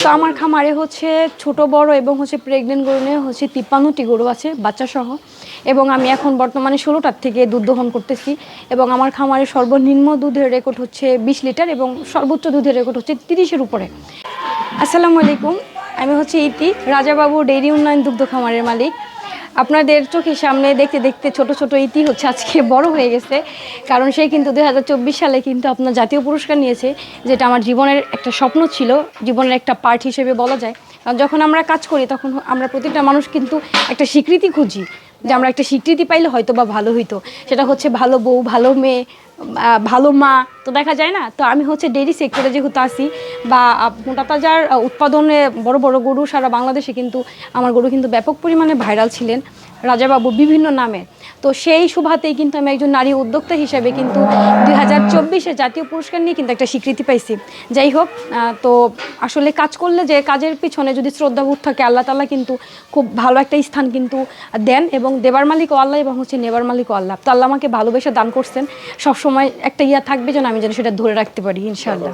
তো আমার খামারে হচ্ছে ছোট বড় এবং হচ্ছে প্রেগনেন্ট গরু নিয়ে হচ্ছে 53টি গরু আছে বাচ্চা সহ, এবং আমি এখন বর্তমানে 16টার থেকে দুধ দহন করতেছি। এবং আমার খামারে সর্বনিম্ন দুধের রেকর্ড হচ্ছে 20 লিটার এবং সর্বোচ্চ দুধের রেকর্ড হচ্ছে 30-এর উপরে। আসসালামু আলাইকুম, আমি হচ্ছে ইতি, রাজাবাবু ডেইরি উন্নয়ন দুগ্ধ খামারের মালিক। আপনাদের চোখের সামনে দেখতে দেখতে ছোট ছোট ইতি হচ্ছে আজকে বড় হয়ে গেছে, কারণ সে কিন্তু 2024 সালে কিন্তু আপনার জাতীয় পুরস্কার নিয়েছে, যেটা আমার জীবনের একটা স্বপ্ন ছিল, জীবনের একটা পার্ট হিসেবে বলা যায়। কারণ যখন আমরা কাজ করি তখন আমরা প্রতিটা মানুষ কিন্তু একটা স্বীকৃতি খুঁজি, যে আমরা একটা স্বীকৃতি পাইলে হয়তো বা ভালো হইতো, সেটা হচ্ছে ভালো বউ, ভালো মেয়ে, ভালো মা। তো দেখা যায় না, তো আমি হচ্ছে ডেইরি সেক্টরে যেহেতু আসি বা মোটা তাজার উৎপাদনে বড় বড় গরু সারা বাংলাদেশে কিন্তু আমার গরু কিন্তু ব্যাপক পরিমাণে ভাইরাল ছিলেন রাজাবাবু বিভিন্ন নামে। তো সেই সুবাদেই কিন্তু আমি একজন নারী উদ্যোক্তা হিসেবে কিন্তু 2024-এ জাতীয় পুরস্কার নিয়ে কিন্তু একটা স্বীকৃতি পাইছি। যাই হোক, তো আসলে কাজ করলে যে কাজের পিছনে যদি শ্রদ্ধাবোধ থাকে, আল্লাহ তাআলা কিন্তু খুব ভালো একটা স্থান কিন্তু দেন, এবং দেবার মালিকও আল্লাহ এবং হচ্ছে নেবার মালিকও আল্লাহ। তো আল্লাহ আমাকে ভালোবেসে দান করছেন, সবসময় একটা থাকবে যেন আমি যেন সেটা ধরে রাখতে পারি ইনশাআল্লাহ।